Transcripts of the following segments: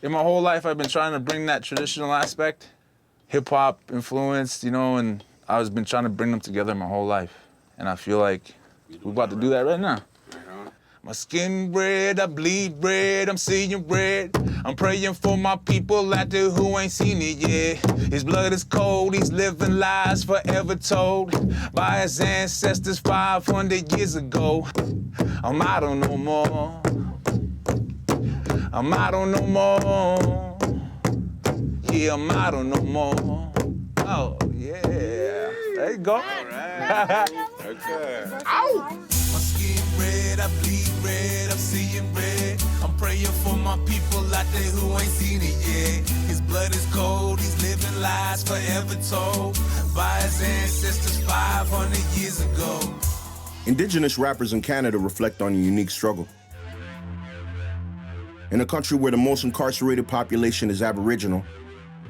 In my whole life, I've been trying to bring that traditional aspect, hip-hop influenced, you know, and I've been trying to bring them together my whole life. And I feel like we're about to do that right now. My skin red, I bleed red, I'm seeing red. I'm praying for my people out there who ain't seen it yet. His blood is cold, he's living lies forever told by his ancestors 500 years ago. I don't know more. I don't know more. Yeah, I don't know more. Oh, yeah. There you go. All right. Okay. Ow! My skin red, I bleed red, I'm seeing red. I'm praying for my people out there who ain't seen it yet. His blood is cold, he's living lies forever told by his ancestors 500 years ago. Indigenous rappers in Canada reflect on a unique struggle. In a country where the most incarcerated population is Aboriginal,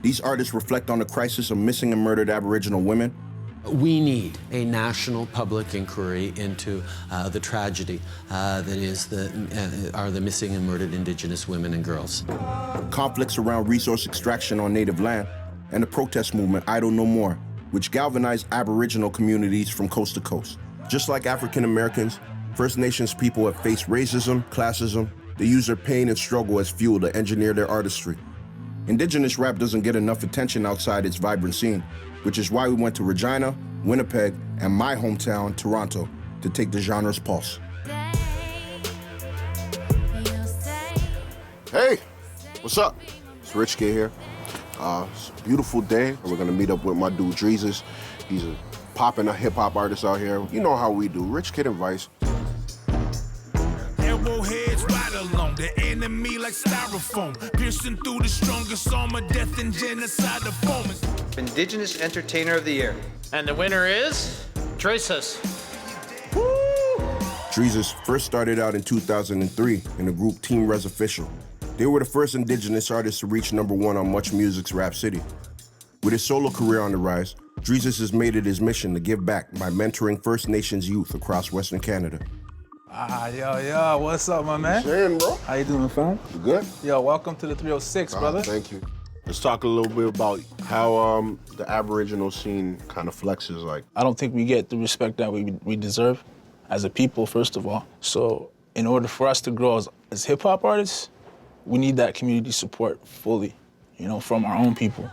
these artists reflect on the crisis of missing and murdered Aboriginal women. We need a national public inquiry into the tragedy that are the missing and murdered Indigenous women and girls. Conflicts around resource extraction on native land, and the protest movement Idle No More, which galvanized Aboriginal communities from coast to coast. Just like African Americans, First Nations people have faced racism, classism. They use their pain and struggle as fuel to engineer their artistry. Indigenous rap doesn't get enough attention outside its vibrant scene, which is why we went to Regina, Winnipeg, and my hometown, Toronto, to take the genre's pulse. Hey, what's up? It's Rich Kid here. It's a beautiful day. We're gonna meet up with my dude, Drezus. He's a popping a hip-hop artist out here. You know how we do, Rich Kid and Vice. Elbow heads right along, the enemy like styrofoam, piercing through the strongest armor, death and genocide of foamers. Indigenous Entertainer of the Year. And the winner is Drezus. Drezus first started out in 2003 in the group Team Res Official. They were the first Indigenous artists to reach #1 on Much Music's Rap City. With his solo career on the rise, Drezus has made it his mission to give back by mentoring First Nations youth across Western Canada. Yo, what's up, my man? Saying, bro. How you doing, fam? You good? Yo, welcome to the 306, brother. Thank you. Let's talk a little bit about how the Aboriginal scene kind of flexes like. I don't think we get the respect that we deserve as a people, first of all. So in order for us to grow as hip-hop artists, we need that community support fully, you know, from our own people.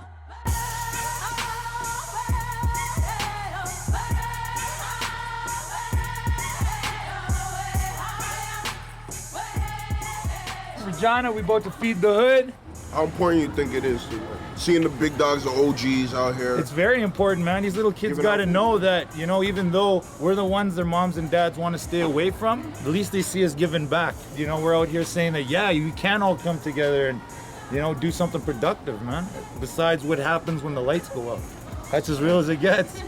Regina, we about to feed the hood. How important you think it is to seeing the big dogs, the OGs out here? It's very important, man. These little kids got to know that, you know, even though we're the ones their moms and dads want to stay away from, at least they see us giving back. You know, we're out here saying that, yeah, you can all come together and, you know, do something productive, man. Besides what happens when the lights go up. That's as real as it gets.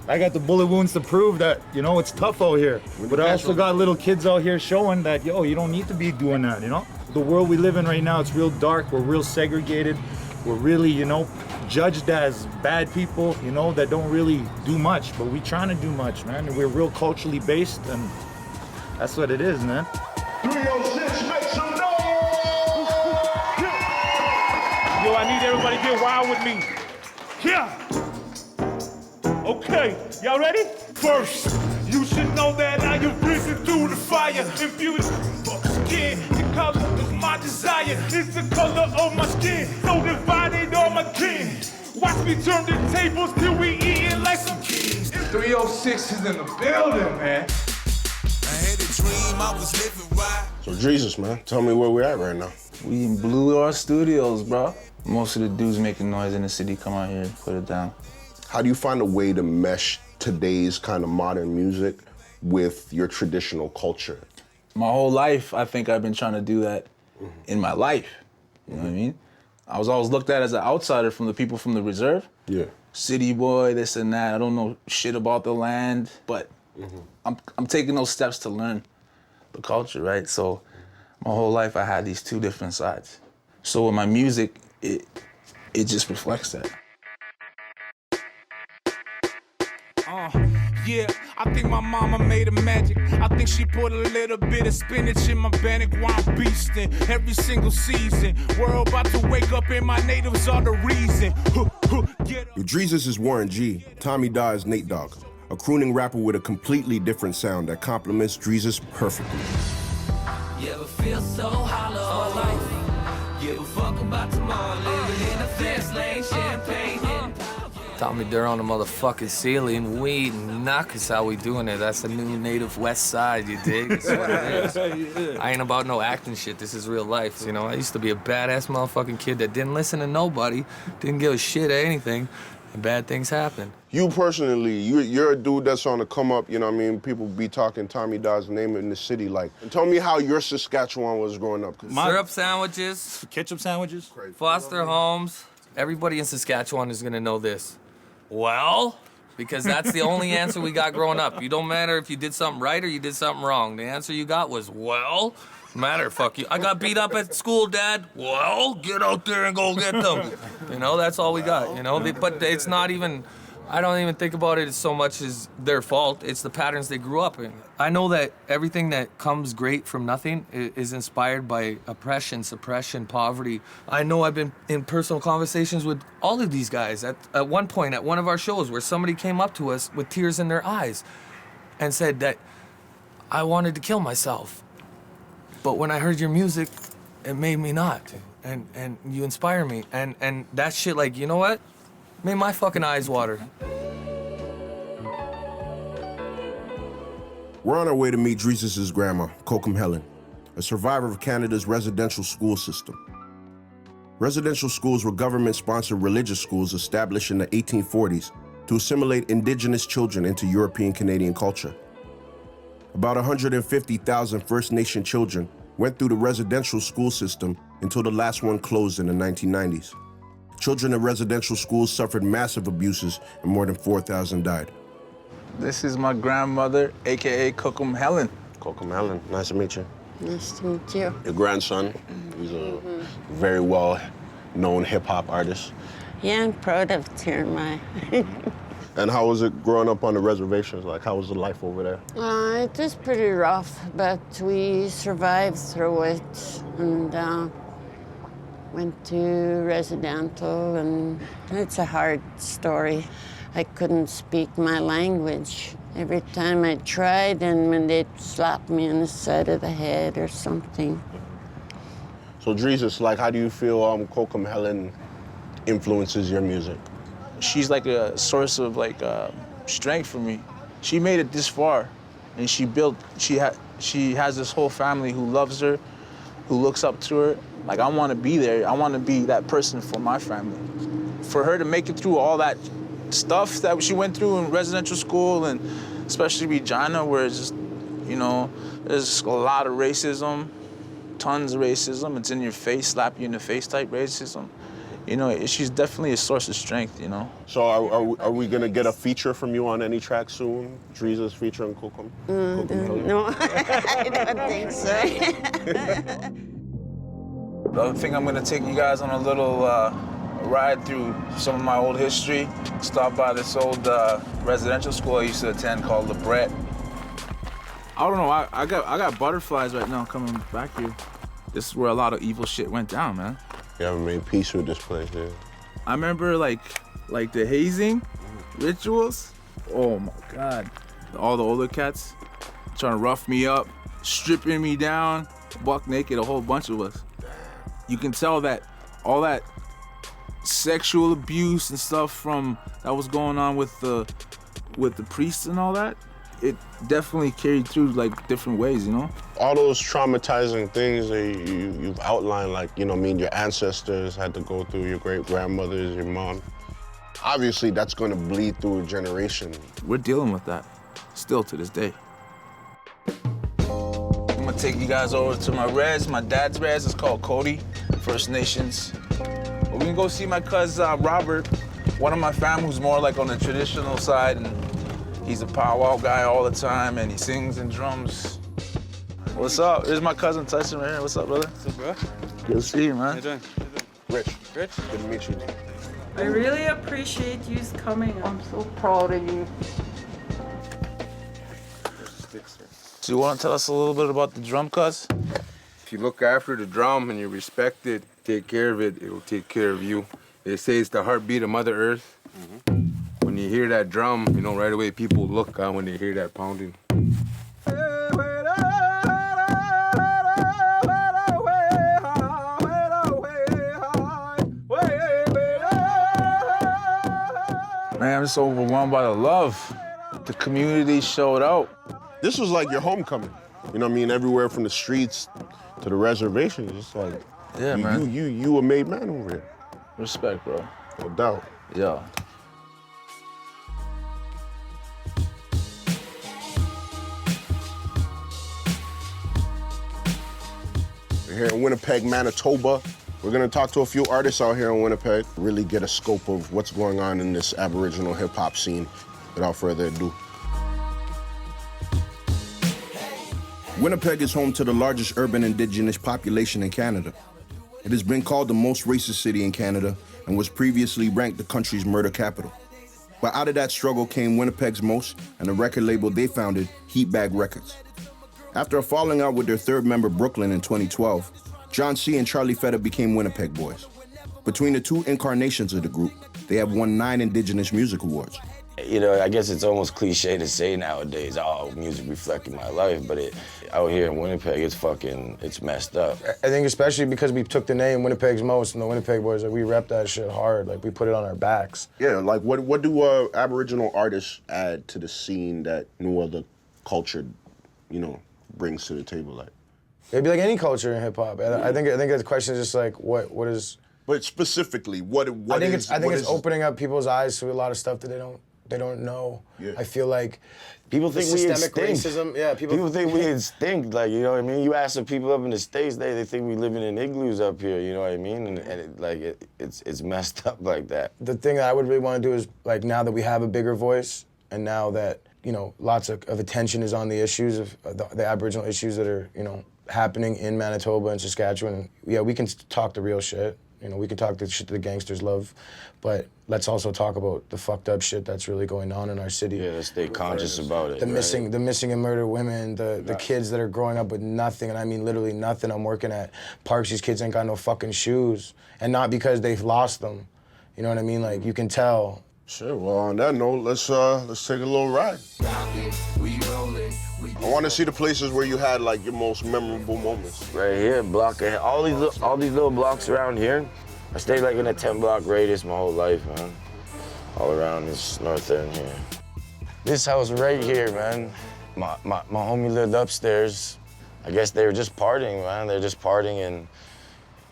I got the bullet wounds to prove that, you know, it's tough out here. But I also got little kids out here showing that, yo, you don't need to be doing that, you know? The world we live in right now, it's real dark. We're real segregated. We're really, you know, judged as bad people, you know, that don't really do much. But we trying to do much, man. And we're real culturally based, and that's what it is, man. 306, make some noise! Yo, I need everybody to get wild with me. Yeah! Okay, y'all ready? First, you should know that I am breathing through the fire. Infused skin, the color of my desire is the color of my skin. So divided on my kin. Watch me turn the tables till we eating like some kids. 306 is in the building, man. I had a dream I was living right. So Drezus, man, tell me where we're at right now. We in Blue R Studios, bro. Most of the dudes making noise in the city come out here and put it down. How do you find a way to mesh today's kind of modern music with your traditional culture? My whole life, I think I've been trying to do that in my life. You know what I mean? I was always looked at as an outsider from the people from the reserve. Yeah. City boy, this and that. I don't know shit about the land, but I'm taking those steps to learn the culture, right? So my whole life I had these two different sides. So with my music, it just reflects that. Yeah, I think my mama made a magic. I think she put a little bit of spinach in my bannock while I'm beastin' every single season. World about to wake up and my natives are the reason. Drezus is Warren G. Tommy Da is Nate Dogg, a crooning rapper with a completely different sound that complements Drezus perfectly. You ever feel so hollow? Give a fuck about tomorrow, living in a fast lane, champagne. Tommy Durr on the motherfucking ceiling, weed and knock is how we doing it. That's the new native west side, you dig? That's what it is. I ain't about no acting shit, this is real life, you know? I used to be a badass motherfucking kid that didn't listen to nobody, didn't give a shit at anything, and bad things happen. You personally, you're a dude that's on the come up, you know what I mean? People be talking Tommy Da's name in the city, like. And tell me how your Saskatchewan was growing up. Syrup sandwiches. Ketchup sandwiches. Foster homes. Everybody in Saskatchewan is gonna know this. Well, because that's the only answer we got growing up. You don't matter if you did something right or you did something wrong. The answer you got was, well, matter, fuck you. I got beat up at school, Dad. Well, get out there and go get them. You know, that's all we got, you know? But it's not even, I don't even think about it as so much as their fault. It's the patterns they grew up in. I know that everything that comes great from nothing is inspired by oppression, suppression, poverty. I know I've been in personal conversations with all of these guys at one point at one of our shows where somebody came up to us with tears in their eyes and said that I wanted to kill myself. But when I heard your music, it made me not. And you inspire me. And that shit, like, you know what? Made my fucking eyes water. We're on our way to meet Drezus' grandma, KOKUM HELEN, a survivor of Canada's residential school system. Residential schools were government-sponsored religious schools established in the 1840s to assimilate Indigenous children into European Canadian culture. About 150,000 First Nation children went through the residential school system until the last one closed in the 1990s. Children in residential schools suffered massive abuses and more than 4,000 died. This is my grandmother, AKA KOKUM HELEN. KOKUM HELEN, nice to meet you. Nice to meet you. Your grandson, he's a very well-known hip-hop artist. Yeah, I'm proud of Tirma. And how was it growing up on the reservations? Like, how was the life over there? It was pretty rough, but we survived through it and went to residential, and it's a hard story. I couldn't speak my language. Every time I tried, and when they'd slap me on the side of the head or something. So Drezus, like, how do you feel KOKUM HELEN influences your music? She's like a source of like strength for me. She made it this far, and she has this whole family who loves her, who looks up to her. Like, I want to be there. I want to be that person for my family. For her to make it through all that stuff that she went through in residential school, and especially Regina, where it's just, you know, there's a lot of racism, tons of racism. It's in your face, slap you in the face type racism. You know, she's definitely a source of strength, you know. So are we gonna get a feature from you on any track soon? Drezus featuring KOKUM? No, I don't think so. The other thing, I'm gonna take you guys on a little ride through some of my old history. Stop by this old residential school I used to attend called LeBret. I don't know, I got butterflies right now coming back here. This is where a lot of evil shit went down, man. You haven't made peace with this place, yeah. I remember like the hazing rituals. Oh my God. All the older cats trying to rough me up, stripping me down, buck naked, a whole bunch of us. You can tell that all that sexual abuse and stuff from that was going on with the priests and all that, it definitely carried through like different ways, you know? All those traumatizing things that you've outlined, like, you know what I mean, your ancestors had to go through, your great-grandmothers, your mom. Obviously, that's gonna bleed through a generation. We're dealing with that, still to this day. I'm gonna take you guys over to my res, my dad's res. It's called COTE, First Nations. We're gonna go see my cousin, Robert, one of my family who's more like on the traditional side, and he's a powwow guy all the time, and he sings and drums. What's up? Here's my cousin Tyson right here. What's up, brother? What's up, bro? Good to see you, man. How you doing? Rich. Rich? Good to meet you. I really appreciate you coming. I'm so proud of you. Do you want to tell us a little bit about the drum, cuz? If you look after the drum and you respect it, take care of it, it'll take care of you. They say it's the heartbeat of Mother Earth. When you hear that drum, you know, right away people look when they hear that pounding. Man, I'm just overwhelmed by the love. The community showed out. This was like your homecoming. You know what I mean? Everywhere from the streets to the reservation. It's just like, yeah, man. You a made man over here. Respect, bro. No doubt. Yeah. We're here in Winnipeg, Manitoba. We're gonna talk to a few artists out here in Winnipeg, really get a scope of what's going on in this Aboriginal hip-hop scene. Without further ado. Winnipeg is home to the largest urban Indigenous population in Canada. It has been called the most racist city in Canada and was previously ranked the country's murder capital. But out of that struggle came Winnipeg's Most and the record label they founded, Heatbag Records. After a falling out with their third member, Brooklyn, in 2012, JON-C and Charlie FETTAH became Winnipeg Boyz. Between the two incarnations of the group, they have won 9 Indigenous Music Awards. You know, I guess it's almost cliche to say nowadays, oh, music reflecting my life, but out here in Winnipeg, it's messed up. I think especially because we took the name Winnipeg's Most and the Winnipeg Boyz, like we rep that shit hard, like we put it on our backs. Yeah, like what do Aboriginal artists add to the scene that no other culture, you know, brings to the table? Like, it'd be like any culture in hip hop. I think the question is just like what is. But specifically, what I think it's opening up people's eyes to a lot of stuff that they don't know. Yeah. I feel like people think we systemic extinct. racism. Yeah, people think we extinct. Like, you know what I mean? You ask the people up in the States, they think we living in igloos up here. You know what I mean? And it's messed up like that. The thing that I would really want to do is, like, now that we have a bigger voice, and now that, you know, lots of attention is on the issues of the Aboriginal issues that are, you know, happening in Manitoba and Saskatchewan. Yeah, we can talk the real shit. You know, we can talk the shit that the gangsters love, but let's also talk about the fucked up shit that's really going on in our city. Yeah, let's stay conscious about it. The missing and murdered women, the kids that are growing up with nothing, and I mean literally nothing. I'm working at parks, these kids ain't got no fucking shoes, and not because they've lost them. You know what I mean? Like, you can tell. Sure, well, on that note, let's take a little ride. I want to see the places where you had, like, your most memorable moments. Right here, block ahead. All these little blocks around here, I stayed like in a 10-block radius my whole life, man. All around this north end here. This house right here, man, my homie lived upstairs. I guess they were just partying, man. They're just partying and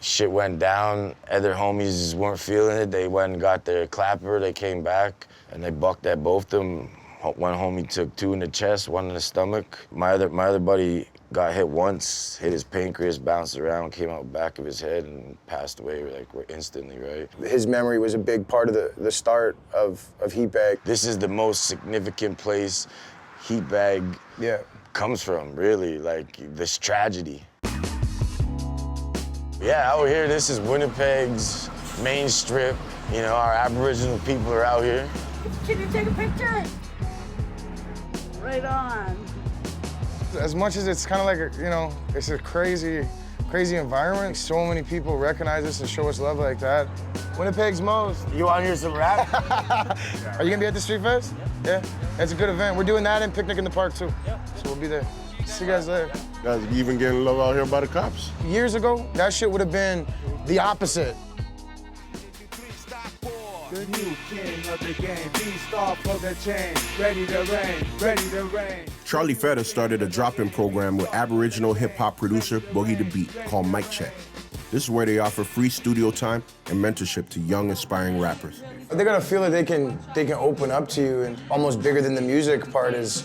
shit went down. Other homies just weren't feeling it. They went and got their clapper. They came back and they bucked at both of them. One homie took 2 in the chest, 1 in the stomach. My other buddy got hit once, hit his pancreas, bounced around, came out back of his head and passed away like instantly, right? His memory was a big part of the start of Heatbag. This is the most significant place Heatbag comes from, really, like this tragedy. Yeah, out here, this is Winnipeg's main strip. You know, our Aboriginal people are out here. Can you take a picture? Right on. As much as it's kind of like, you know, it's a crazy environment. So many people recognize us and show us love like that. Winnipeg's Most. You want to hear some rap? Are you gonna be at the Street Fest? Yeah, it's a good event. We're doing that and Picnic in the Park too. So we'll be there. See you guys later. Guys, even getting love out here by the cops. Years ago, that shit would have been the opposite. The new king of the game, beast off of the chain, ready to rain, ready to rain. Charlie FETTAH started a drop-in program with Aboriginal hip-hop producer Boogie the Beat called MATECHUCK. This is where they offer free studio time and mentorship to young, aspiring rappers. They're gonna feel that they can open up to you, and almost bigger than the music part is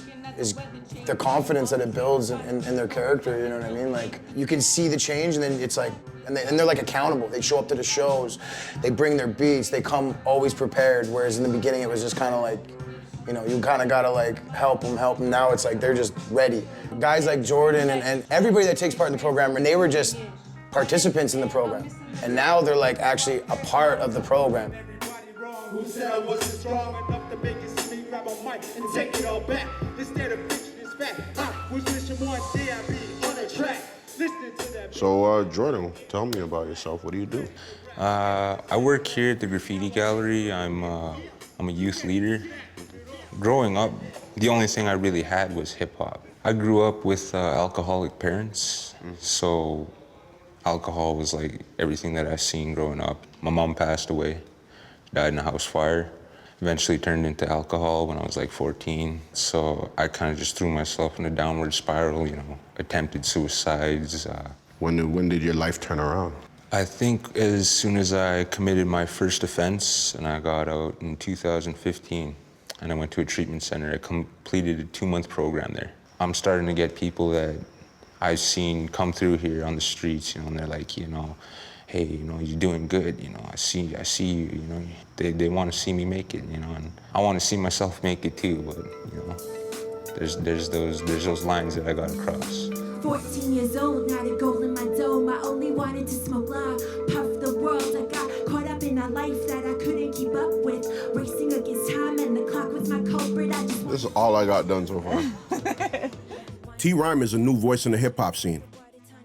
the confidence that it builds in their character, you know what I mean? Like, you can see the change, and then it's like, and they're like accountable. They show up to the shows, they bring their beats, they come always prepared, whereas in the beginning it was just kind of like, you know, you kind of gotta like help them. Now it's like they're just ready. Guys like Jordan and everybody that takes part in the program, and they were just participants in the program. And now they're like actually a part of the program. Who said I wasn't strong enough to make it see me grab a mic and take it all back? Instead of preaching this fact, So, Jordan, tell me about yourself. What do you do? I work here at the graffiti gallery. I'm a youth leader. Growing up, the only thing I really had was hip hop. I grew up with alcoholic parents, so alcohol was like everything that I've seen growing up. My mom passed away, died in a house fire. Eventually turned into alcohol when I was like 14. So I kind of just threw myself in a downward spiral, you know, attempted suicides. When did your life turn around? I think as soon as I committed my first offense and I got out in 2015 and I went to a treatment center. I completed a 2-month program there. I'm starting to get people that I've seen come through here on the streets, you know, and they're like, you know, hey, you know, you're doing good, you know, I see you, you know, they want to see me make it, you know, and I want to see myself make it too, but, you know, there's those lines that I gotta cross. 14 years old, not a goal in my dome. I only wanted to smoke loud, puff the world. I got caught up in a life that I couldn't keep up with. Racing against time and the clock was my culprit. This is all I got done so far. T-Rhyme is a new voice in the hip-hop scene.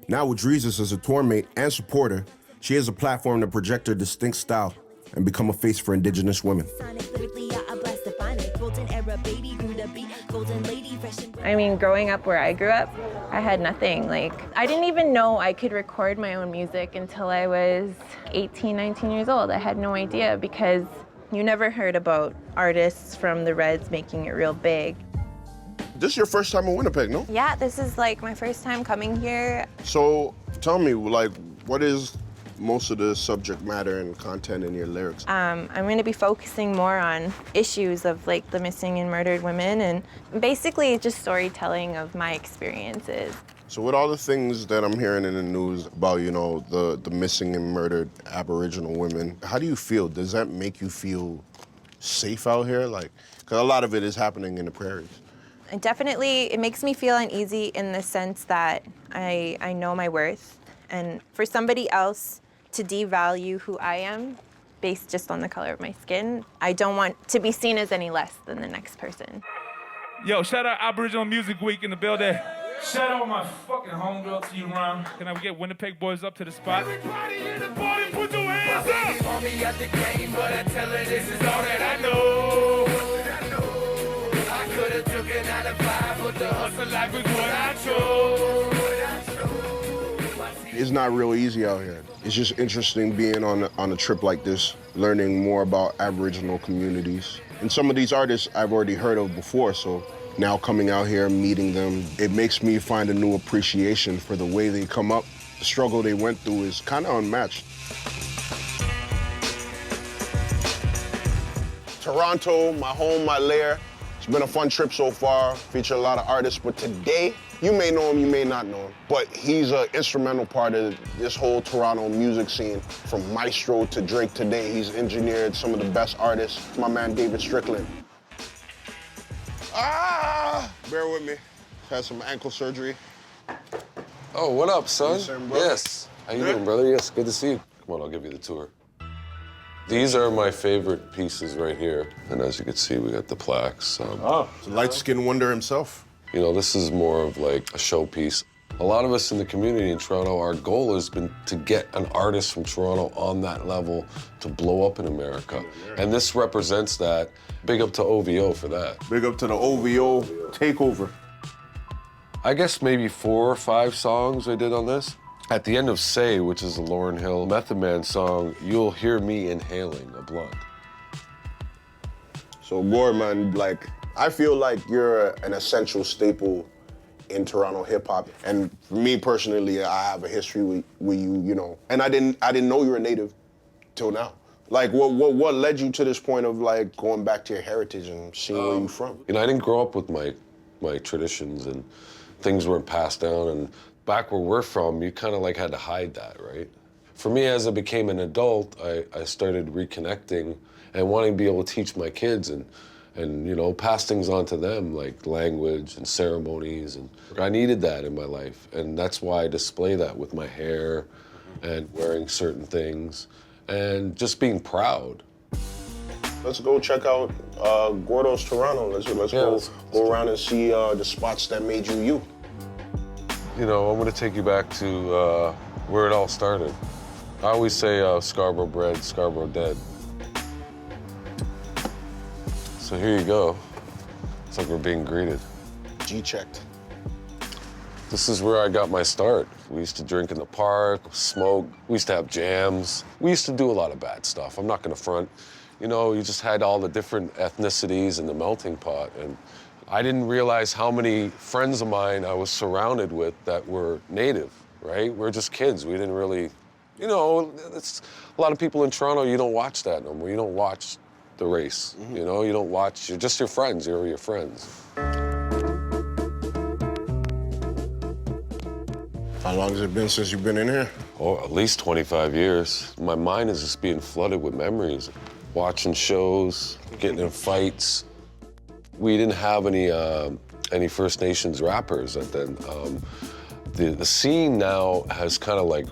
Now with Drezus as a tour mate and supporter, she has a platform to project her distinct style and become a face for Indigenous women. I mean, growing up where I grew up, I had nothing. Like, I didn't even know I could record my own music until I was 18, 19 years old. I had no idea because you never heard about artists from the Reds making it real big. This is your first time in Winnipeg, no? Yeah, this is like my first time coming here. So tell me, like, what is most of the subject matter and content in your lyrics? I'm going to be focusing more on issues of like the missing and murdered women and basically just storytelling of my experiences. So with all the things that I'm hearing in the news about, you know, the missing and murdered Aboriginal women, how do you feel? Does that make you feel safe out here? Like, because a lot of it is happening in the prairies. And definitely, it makes me feel uneasy in the sense that I know my worth. And for somebody else to devalue who I am based just on the color of my skin, I don't want to be seen as any less than the next person. Yo, shout out Aboriginal Music Week in the building. Shout out my fucking homegirl T-Rhyme. Can I get Winnipeg boys up to the spot? Everybody in the party, put your hands up! Want me at the game, but I tell her this is all that I know. I could've took it out of 5, but the hustle life is what I chose. It's not real easy out here. It's just interesting being on a trip like this, learning more about Aboriginal communities. And some of these artists I've already heard of before, so now coming out here, meeting them, it makes me find a new appreciation for the way they come up. The struggle they went through is kind of unmatched. Toronto, my home, my lair. It's been a fun trip so far, featured a lot of artists, but today, you may know him, you may not know him, but he's an instrumental part of this whole Toronto music scene. From Maestro to Drake today, he's engineered some of the best artists. My man, David Strickland. Bear with me. Had some ankle surgery. Oh, what up, son? Yes. How you Good? doing, brother? Yes, good to see you. Come on, I'll give you the tour. These are my favorite pieces right here. And as you can see, we got the plaques. It's a light-skinned wonder himself. You know, this is more of like a showpiece. A lot of us in the community in Toronto, our goal has been to get an artist from Toronto on that level to blow up in America. And this represents that. Big up to OVO for that. Big up to the OVO takeover. I guess maybe 4 or 5 songs I did on this. At the end of Say, which is the Lauryn Hill Method Man song, you'll hear me inhaling a blunt. So, Gord, man, like, I feel like you're an essential staple in Toronto hip-hop. And for me personally, I have a history with you, you know. And I didn't know you were native till now. Like, what led you to this point of, like, going back to your heritage and seeing where you're from? You know, I didn't grow up with my traditions, and things weren't passed down. And back where we're from, you kind of like had to hide that, right? For me, as I became an adult, I started reconnecting and wanting to be able to teach my kids and you know, pass things on to them, like language and ceremonies. And I needed that in my life. And that's why I display that with my hair and wearing certain things and just being proud. Let's go check out Gordo's Toronto. Let's go around and see the spots that made you you. You know, I'm gonna take you back to where it all started. I always say Scarborough bred, Scarborough dead. So here you go. It's like we're being greeted. G-checked. This is where I got my start. We used to drink in the park, smoke. We used to have jams. We used to do a lot of bad stuff. I'm not gonna front. You know, you just had all the different ethnicities in the melting pot. And I didn't realize how many friends of mine I was surrounded with that were native, right? We're just kids. We didn't really, you know, it's, a lot of people in Toronto, you don't watch that no more. You don't watch the race, you know? You don't watch, you're just your friends. You're your friends. How long has it been since you've been in here? Oh, at least 25 years. My mind is just being flooded with memories. Watching shows, getting in fights. We didn't have any First Nations rappers at then. The scene now has kind of like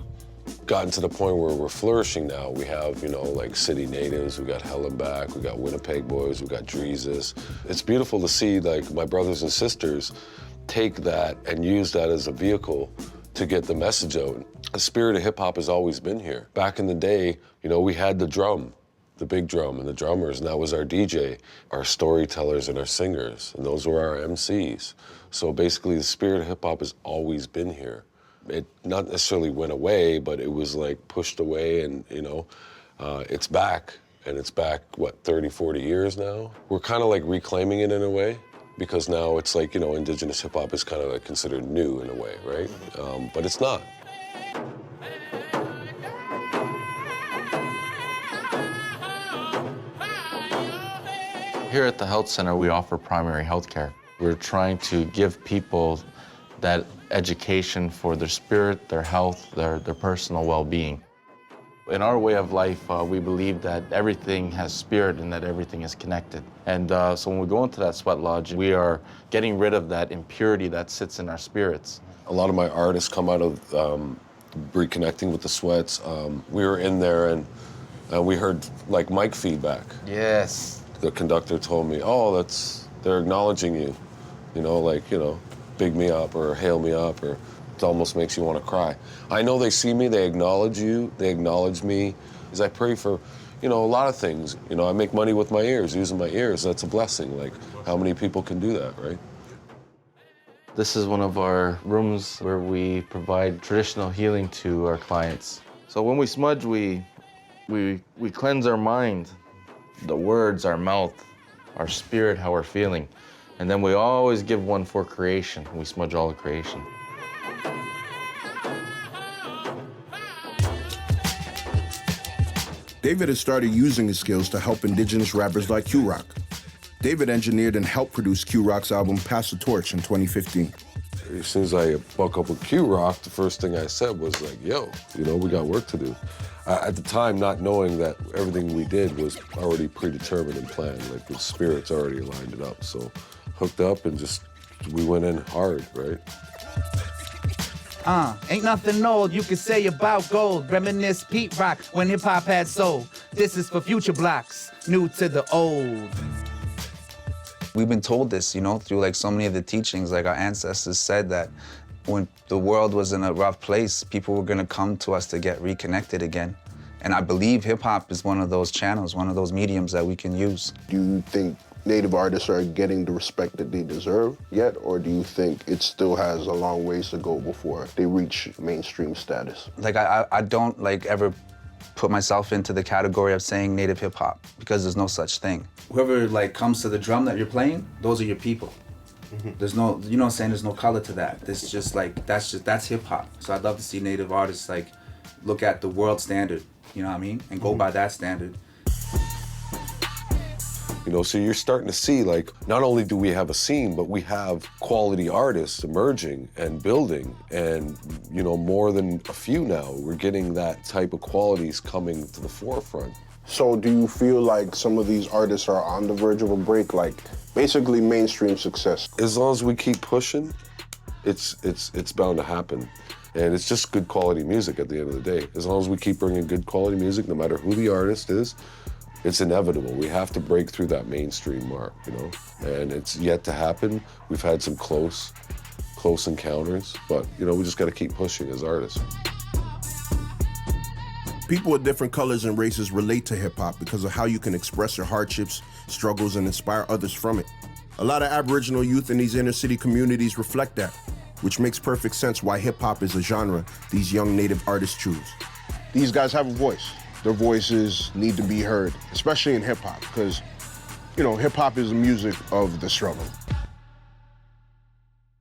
gotten to the point where we're flourishing now. We have, you know, like city natives, we got HELEN back, we got Winnipeg Boyz, we got Drezus. It's beautiful to see like my brothers and sisters take that and use that as a vehicle to get the message out. The spirit of hip hop has always been here. Back in the day, you know, we had the drum, the big drum and the drummers, and that was our DJ, our storytellers and our singers, and those were our MCs. So basically the spirit of hip hop has always been here. It not necessarily went away, but it was like pushed away, and you know, it's back, and it's back, what, 30, 40 years now? We're kind of like reclaiming it in a way, because now it's like, you know, Indigenous hip hop is kind of like considered new in a way, right? But it's not. Here at the Health Center, we offer primary health care. We're trying to give people that education for their spirit, their health, their personal well-being. In our way of life, we believe that everything has spirit and that everything is connected. And so when we go into that sweat lodge, we are getting rid of that impurity that sits in our spirits. A lot of my artists come out of reconnecting with the sweats. We were in there and we heard like mic feedback. Yes. The conductor told me, oh, they're acknowledging you. You know, like, you know, big me up or hail me up, or it almost makes you want to cry. I know they see me, they acknowledge you, they acknowledge me. As I pray for, you know, a lot of things. You know, I make money with my ears, using my ears. That's a blessing. Like, how many people can do that, right? This is one of our rooms where we provide traditional healing to our clients. So when we smudge, we cleanse our mind, the words, our mouth, our spirit, how we're feeling. And then we always give one for creation. We smudge all of creation. David has started using his skills to help Indigenous rappers like Q-Rock. David engineered and helped produce Q-Rock's album Pass the Torch in 2015. As soon as I woke up with Q-Rock, the first thing I said was like, yo, you know, we got work to do. At the time, not knowing that everything we did was already predetermined and planned, like the spirits already lined it up. So hooked up and just, we went in hard, right? Ain't nothing old you can say about gold. Reminisce Pete Rock when hip hop had soul. This is for future blocks, new to the old. We've been told this, you know, through like so many of the teachings. Like our ancestors said that when the world was in a rough place, people were gonna come to us to get reconnected again. And I believe hip hop is one of those channels, one of those mediums that we can use. Do you think Native artists are getting the respect that they deserve yet, or do you think it still has a long ways to go before they reach mainstream status? Like I don't like ever put myself into the category of saying Native hip hop, because there's no such thing. Whoever like comes to the drum that you're playing, those are your people. There's no, you know what I'm saying, there's no color to that. This is just like, that's hip hop. So I'd love to see Native artists like look at the world standard, you know what I mean? And go by that standard. You know, so you're starting to see, like, not only do we have a scene, but we have quality artists emerging and building, and, you know, more than a few now. We're getting that type of qualities coming to the forefront. So do you feel like some of these artists are on the verge of a break, like basically mainstream success? As long as we keep pushing, it's bound to happen. And it's just good quality music at the end of the day. As long as we keep bringing good quality music, no matter who the artist is, it's inevitable. We have to break through that mainstream mark, you know? And it's yet to happen. We've had some close close encounters, but you know, we just got to keep pushing as artists. People of different colors and races relate to hip hop because of how you can express your hardships, struggles, and inspire others from it. A lot of Aboriginal youth in these inner city communities reflect that, which makes perfect sense why hip hop is a genre these young Native artists choose. These guys have a voice. Their voices need to be heard, especially in hip hop, because, you know, hip hop is the music of the struggle.